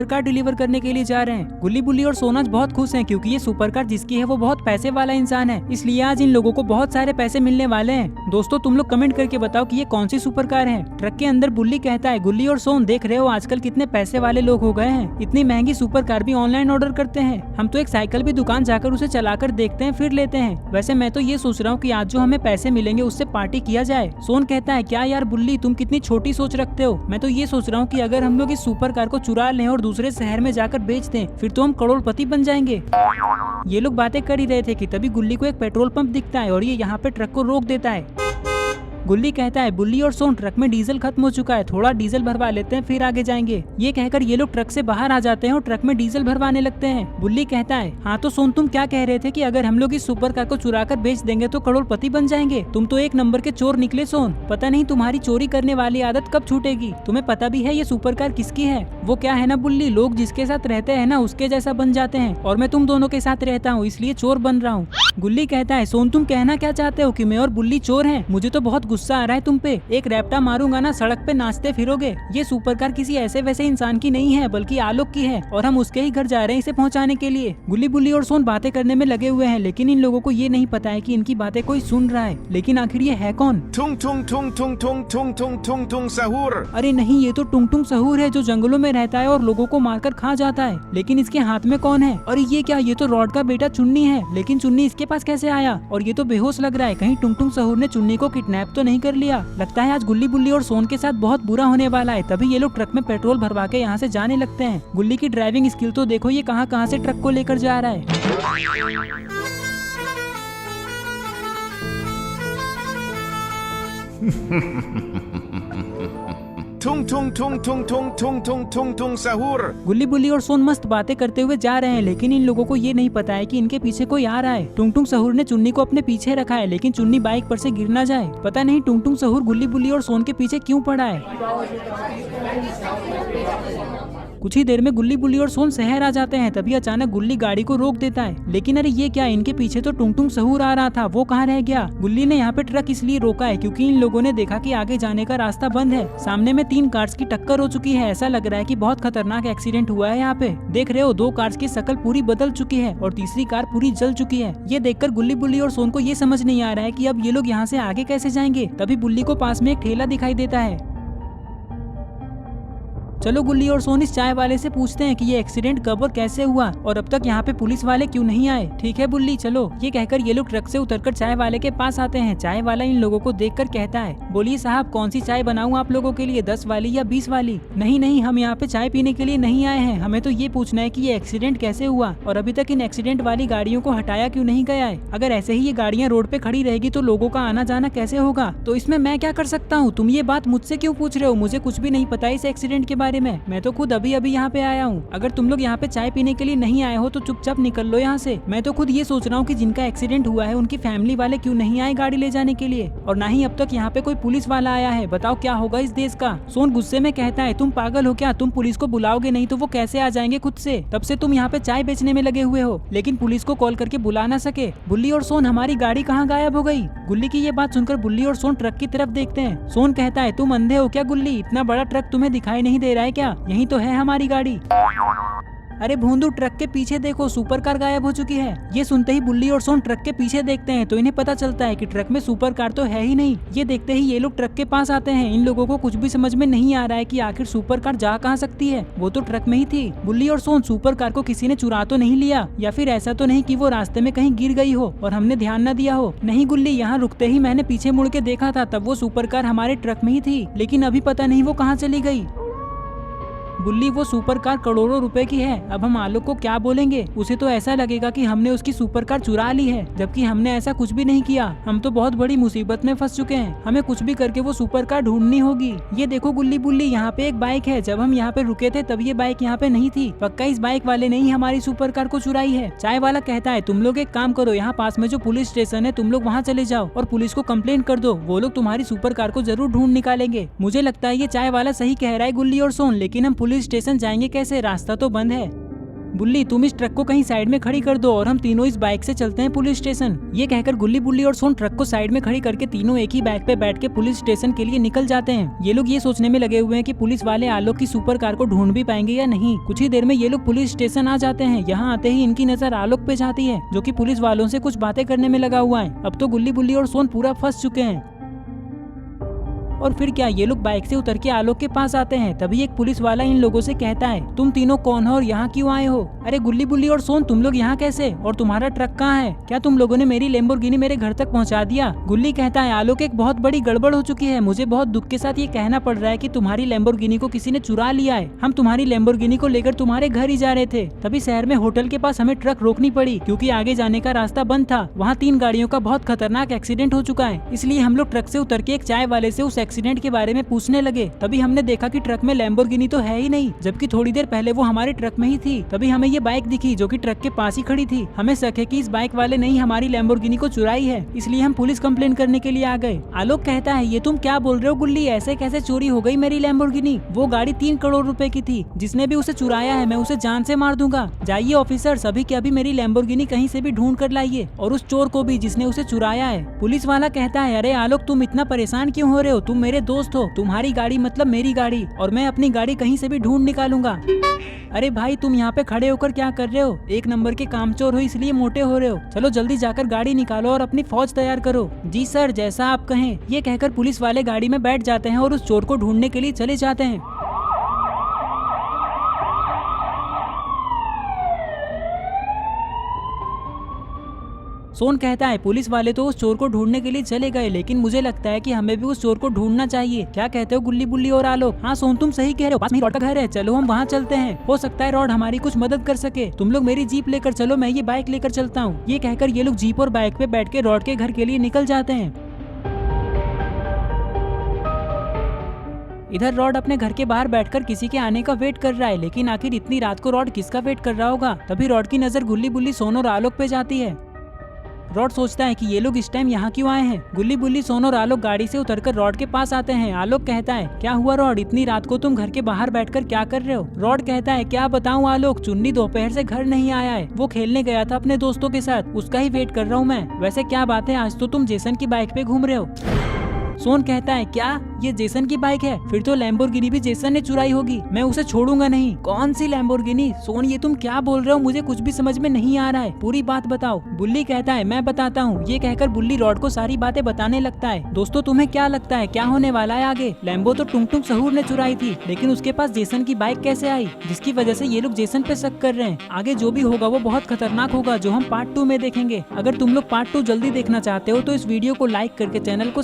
Car deliver करने के लिए जा रहे हैं। गुल्ली बुल्ली और सोनाज बहुत खुश हैं क्योंकि ये सुपर कार जिसकी है वो बहुत पैसे वाला इंसान है, इसलिए आज इन लोगों को बहुत सारे पैसे मिलने वाले हैं। दोस्तों तुम लोग कमेंट करके बताओ कि ये कौन सी सुपर कार है। ट्रक के अंदर बुल्ली कहता है, गुल्ली और सोन देख रहे हो आजकल कितने पैसे वाले लोग हो गए हैं, इतनी महंगी सुपर कार भी ऑनलाइन ऑर्डर करते हैं। हम तो एक साइकिल भी दुकान जाकर उसे चलाकर देखते हैं फिर लेते हैं। वैसे मैं तो ये सोच रहा हूँ कि आज जो हमें पैसे मिलेंगे उससे पार्टी किया जाए। सोन कहता है, क्या यार बुल्ली तुम कितनी छोटी सोच रखते हो। मैं तो ये सोच रहा हूँ कि अगर हम लोग इस सुपर कार को चुरा लें और दूसरे शहर में जाकर बेच दें फिर तो हम करोड़पति बन जाएंगे। ये लोग बातें कर ही रहे थे कि तभी गुल्ली को एक पेट्रोल पंप दिखता है और ये यहाँ पे ट्रक को रोक देता है। गुल्ली कहता है, बुल्ली और सोन ट्रक में डीजल खत्म हो चुका है, थोड़ा डीजल भरवा लेते हैं फिर आगे जाएंगे। ये कहकर ये लोग ट्रक से बाहर आ जाते हैं और ट्रक में डीजल भरवाने लगते हैं। बुल्ली कहता है, हाँ तो सोन तुम क्या कह रहे थे कि अगर हम लोग इस सुपर कार को चुरा कर बेच देंगे तो करोड़पति बन जाएंगे। तुम तो एक नंबर के चोर निकले सोन, पता नहीं तुम्हारी चोरी करने वाली आदत कब छूटेगी। तुम्हें पता भी है ये सुपर कार किसकी है। वो क्या है ना बुल्ली, लोग जिसके साथ रहते हैं ना उसके जैसा बन जाते हैं और मैं तुम दोनों के साथ रहता हूँ इसलिए चोर बन रहा हूँ। गुल्ली कहता है, सोन तुम कहना क्या चाहते हो कि मैं और बुल्ली चोर हैं? मुझे तो बहुत गुस्सा आ रहा है तुम पे, एक रैप्टा मारूंगा ना सड़क पे नाचते फिरोगे। ये सुपर कार किसी ऐसे वैसे इंसान की नहीं है बल्कि आलोक की है और हम उसके ही घर जा रहे हैं इसे पहुंचाने के लिए। गुल्ली बुल्ली और सोन बातें करने में लगे हुए हैं लेकिन इन लोगों को ये नहीं पता है कि इनकी बातें कोई सुन रहा है। लेकिन आखिर ये है कौन? टुंग टुंग टुंग टुंग टुंग टुंग टुंग टुंग टुंग सहूर। अरे नहीं, ये तो टुंग टुंग सहूर है जो जंगलों में रहता है और लोगों को मारकर खा जाता है। लेकिन इसके हाथ में कौन है? अरे ये क्या, ये तो रॉड का बेटा चुन्नी है। लेकिन चुन्नी इसके पास कैसे आया? और ये तो बेहोश लग रहा है, कहीं टुंग टुंग सहूर ने चुन्नी को किडनैप तो नहीं कर लिया। लगता है आज गुल्ली बुल्ली और सोन के साथ बहुत बुरा होने वाला है। तभी ये लोग ट्रक में पेट्रोल भरवा के यहाँ से जाने लगते हैं। गुल्ली की ड्राइविंग स्किल तो देखो, ये कहाँ कहाँ से ट्रक को लेकर जा रहा है। टुंग टुंग टुंग टुंग टुंग टुंग टुंग टुंग टुंग सहूर। गुल्ली बुल्ली और सोन मस्त बातें करते हुए जा रहे हैं लेकिन इन लोगों को ये नहीं पता है कि इनके पीछे कोई आ रहा है। टुंग टुंग सहूर ने चुन्नी को अपने पीछे रखा है लेकिन चुन्नी बाइक पर से गिर ना जाए। पता नहीं टुंग टुंग सहूर गुल्ली बुल्ली और सोन के पीछे क्यों पड़ा है। कुछ ही देर में गुल्ली बुल्ली और सोन शहर आ जाते हैं। तभी अचानक गुल्ली गाड़ी को रोक देता है। लेकिन अरे ये क्या, इनके पीछे तो टुंग टुंग सहूर आ रहा था, वो कहाँ रह गया? गुल्ली ने यहाँ पे ट्रक इसलिए रोका है क्योंकि इन लोगों ने देखा कि आगे जाने का रास्ता बंद है। सामने में 3 कार्स की टक्कर हो चुकी है। ऐसा लग रहा है कि बहुत खतरनाक एक्सीडेंट हुआ है यहाँ पे। देख रहे हो 2 कार्स की शक्ल पूरी बदल चुकी है और तीसरी कार पूरी जल चुकी है। ये देखकर गुल्ली बुल्ली और सोन को ये समझ नहीं आ रहा है कि अब ये लोग यहाँ से आगे कैसे जाएंगे। तभी बुल्ली को पास में एक ठेला दिखाई देता है। चलो गुल्ली और सोन इस चाय वाले से पूछते हैं कि ये एक्सीडेंट कब और कैसे हुआ और अब तक यहाँ पे पुलिस वाले क्यों नहीं आए। ठीक है बुल्ली चलो। ये कहकर ये लोग ट्रक से उतरकर चाय वाले के पास आते हैं। चाय वाला इन लोगों को देखकर कहता है, बोलिए साहब कौन सी चाय बनाऊं आप लोगों के लिए, 10 वाली या 20 वाली? नहीं नहीं, हम यहाँ पे चाय पीने के लिए नहीं आए हैं, हमें तो ये पूछना है कि ये एक्सीडेंट कैसे हुआ और अभी तक इन एक्सीडेंट वाली गाड़ियों को हटाया क्यों नहीं गया है। अगर ऐसे ही ये गाड़ियाँ रोड पे खड़ी रहेगी तो लोगों का आना जाना कैसे होगा? तो इसमें मैं क्या कर सकता हूँ? तुम ये बात मुझसे क्यों पूछ रहे हो? मुझे कुछ भी नहीं पता इस एक्सीडेंट के बारे में। मैं तो खुद अभी अभी यहाँ पे आया हूँ। अगर तुम लोग यहाँ पे चाय पीने के लिए नहीं आए हो तो चुपचाप निकल लो यहाँ से। मैं तो खुद ये सोच रहा हूँ कि जिनका एक्सीडेंट हुआ है उनकी फैमिली वाले क्यों नहीं आए गाड़ी ले जाने के लिए और ना ही अब तक यहाँ पे कोई पुलिस वाला आया है। बताओ क्या होगा इस देश का। सोन गुस्से में कहता है, तुम पागल हो क्या? तुम पुलिस को बुलाओगे नहीं तो वो कैसे आ जाएंगे खुद से? तब से तुम यहाँ पे चाय बेचने में लगे हुए हो लेकिन पुलिस को कॉल करके बुला ना सके। बुल्ली और सोन हमारी गाड़ी कहाँ गायब हो गई? गुल्ली की ये बात सुनकर बुल्ली और सोन ट्रक की तरफ देखते हैं। सोन कहता है, तुम अंधे हो क्या गुल्ली? इतना बड़ा ट्रक तुम्हें दिखाई नहीं दे रहा है क्या? यही तो है हमारी गाड़ी। अरे भोंदू ट्रक के पीछे देखो, सुपर कार गायब हो चुकी है। ये सुनते ही बुल्ली और सोन ट्रक के पीछे देखते हैं तो इन्हें पता चलता है कि ट्रक में सुपर कार तो है ही नहीं। ये देखते ही ये लोग ट्रक के पास आते हैं। इन लोगों को कुछ भी समझ में नहीं आ रहा है कि आखिर सुपर कार जा कहाँ सकती है, वो तो ट्रक में ही थी। बुल्ली और सोन, सुपर कार को किसी ने चुरा तो नहीं लिया या फिर ऐसा तो नहीं कि वो रास्ते में कहीं गिर गई हो और हमने ध्यान न दिया हो? नहीं गुल्ली, यहाँ रुकते ही मैंने पीछे मुड़ के देखा था, तब वो सुपर कार हमारे ट्रक में ही थी लेकिन अभी पता नहीं वो कहाँ चली गई। बुल्ली, वो सुपर कार करोड़ों रुपए की है। अब हम आलोक को क्या बोलेंगे? उसे तो ऐसा लगेगा कि हमने उसकी सुपर कार चुरा ली है जबकि हमने ऐसा कुछ भी नहीं किया। हम तो बहुत बड़ी मुसीबत में फंस चुके हैं। हमें कुछ भी करके वो सुपर कार ढूंढनी होगी। ये देखो गुल्ली बुल्ली, यहाँ पे एक बाइक है। जब हम यहाँ पे रुके थे तब ये बाइक यहाँ पे नहीं थी। पक्का इस बाइक वाले ने ही हमारी सुपर कार को चुराई है। चाय वाला कहता है, तुम लोग एक काम करो, यहाँ पास में जो पुलिस स्टेशन है तुम लोग वहाँ चले जाओ और पुलिस को कंप्लेन कर दो। वो लोग तुम्हारी सुपर कार को जरूर ढूंढ निकालेंगे। मुझे लगता है ये चाय वाला सही कह रहा है गुल्ली और सोन, लेकिन हम पुलिस स्टेशन जाएंगे कैसे? रास्ता तो बंद है। बुल्ली तुम इस ट्रक को कहीं साइड में खड़ी कर दो और हम तीनों इस बाइक से चलते हैं पुलिस स्टेशन। ये कहकर गुल्ली बुल्ली और सोन ट्रक को साइड में खड़ी करके तीनों एक ही बाइक पे बैठ के पुलिस स्टेशन के लिए निकल जाते हैं। ये लोग ये सोचने में लगे हुए हैं कि पुलिस वाले आलोक की सुपर कार को ढूंढ भी पाएंगे या नहीं। कुछ ही देर में ये लोग पुलिस स्टेशन आ जाते हैं। यहाँ आते ही इनकी नजर आलोक पे जाती है जो कि पुलिस वालों से कुछ बातें करने में लगा हुआ है। अब तो गुल्ली बुल्ली और सोन पूरा फंस चुके हैं। और फिर क्या, ये लोग बाइक से उतर के आलोक के पास आते हैं। तभी एक पुलिस वाला इन लोगों से कहता है, तुम तीनों कौन हो और यहाँ क्यों आए हो? अरे गुल्ली बुल्ली और सोन, तुम लोग यहाँ कैसे? और तुम्हारा ट्रक कहाँ है? क्या तुम लोगों ने मेरी लैम्बोर्गिनी मेरे घर तक पहुँचा दिया? गुल्ली कहता है, आलोक एक बहुत बड़ी गड़बड़ हो चुकी है। मुझे बहुत दुख के साथ ये कहना पड़ रहा है कि तुम्हारी लैम्बोर्गिनी को किसी ने चुरा लिया है। हम तुम्हारी लैम्बोर्गिनी को लेकर तुम्हारे घर ही जा रहे थे। तभी शहर में होटल के पास हमें ट्रक रोकनी पड़ी क्योंकि आगे जाने का रास्ता बंद था। वहाँ 3 गाड़ियों का बहुत खतरनाक एक्सीडेंट हो चुका है। इसलिए हम लोग ट्रक से उतर के एक चाय वाले से उस एक्सीडेंट के बारे में पूछने लगे। तभी हमने देखा कि ट्रक में लैम्बोर्गिनी तो है ही नहीं, जबकि थोड़ी देर पहले वो हमारे ट्रक में ही थी। तभी हमें ये बाइक दिखी जो कि ट्रक के पास ही खड़ी थी। हमें शक है कि इस बाइक वाले ने ही हमारी लैम्बोर्गिनी को चुराई है, इसलिए हम पुलिस कंप्लेन करने के लिए आ गए। आलोक कहता है, ये तुम क्या बोल रहे हो गुल्ली? ऐसे कैसे चोरी हो गई मेरी लैम्बोर्गिनी? वो गाड़ी 3 करोड़ रुपए की थी। जिसने भी उसे चुराया है मैं उसे जान से मार दूंगा। जाइए ऑफिसर, अभी के अभी मेरी लैम्बोर्गिनी कहीं से भी ढूंढ कर लाइए और उस चोर को भी जिसने उसे चुराया है। पुलिस वाला कहता है, अरे आलोक तुम इतना परेशान क्यों हो रहे हो? तुम मेरे दोस्त हो, तुम्हारी गाड़ी मतलब मेरी गाड़ी, और मैं अपनी गाड़ी कहीं से भी ढूंढ निकालूंगा। अरे भाई तुम यहाँ पे खड़े होकर क्या कर रहे हो? 1 नंबर के कामचोर हो इसलिए मोटे हो रहे हो। चलो जल्दी जाकर गाड़ी निकालो और अपनी फौज तैयार करो। जी सर, जैसा आप कहें। ये कहकर पुलिस वाले गाड़ी में बैठ जाते हैं और उस चोर को ढूंढने के लिए चले जाते हैं। सोन कहता है, पुलिस वाले तो उस चोर को ढूंढने के लिए चले गए, लेकिन मुझे लगता है कि हमें भी उस चोर को ढूंढना चाहिए। क्या कहते हो गुल्ली बुल्ली और आलोक? हाँ सोन, तुम सही कह रहे हो, पास में रॉड का घर है, चलो हम वहाँ चलते हैं। हो सकता है रॉड हमारी कुछ मदद कर सके। तुम लोग मेरी जीप लेकर चलो, मैं ये बाइक लेकर चलता हूँ। ये कहकर ये लोग जीप और बाइक पे बैठ के रॉड के घर के लिए निकल जाते हैं। इधर रॉड अपने घर के बाहर बैठकर किसी के आने का वेट कर रहा है, लेकिन आखिर इतनी रात को रॉड किसका वेट कर रहा होगा? तभी रॉड की नजर गुल्ली बुल्ली, सोन और आलोक पे जाती है। रॉड सोचता है कि ये लोग इस टाइम यहाँ क्यों आए हैं। गुल्ली बुल्ली, सोन और आलोक गाड़ी से उतरकर रॉड के पास आते हैं। आलोक कहता है, क्या हुआ रॉड, इतनी रात को तुम घर के बाहर बैठकर क्या कर रहे हो? रॉड कहता है, क्या बताऊँ आलोक, चुन्नी दोपहर से घर नहीं आया है। वो खेलने गया था अपने दोस्तों के साथ, उसका ही वेट कर रहा हूँ मैं। वैसे क्या बात है, आज तो तुम जेसन की बाइक पे घूम रहे हो। सोन कहता है, क्या ये जेसन की बाइक है? फिर तो लैम्बोर्गिनी भी जेसन ने चुराई होगी, मैं उसे छोड़ूंगा नहीं। कौन सी लैम्बोर्गिनी? सोन ये तुम क्या बोल रहे हो? मुझे कुछ भी समझ में नहीं आ रहा है, पूरी बात बताओ। बुल्ली कहता है, मैं बताता हूँ। ये कहकर बुल्ली रॉड को सारी बातें बताने लगता है। दोस्तों तुम्हें क्या लगता है क्या होने वाला है आगे? लैम्बो तो टुंग टुंग सहूर ने चुराई थी, लेकिन उसके पास जेसन की बाइक कैसे आई, जिसकी वजह से ये लोग जेसन पे शक कर रहे हैं। आगे जो भी होगा वो बहुत खतरनाक होगा, जो हम पार्ट 2 में देखेंगे। अगर तुम लोग पार्ट 2 जल्दी देखना चाहते हो तो इस वीडियो को लाइक करके चैनल को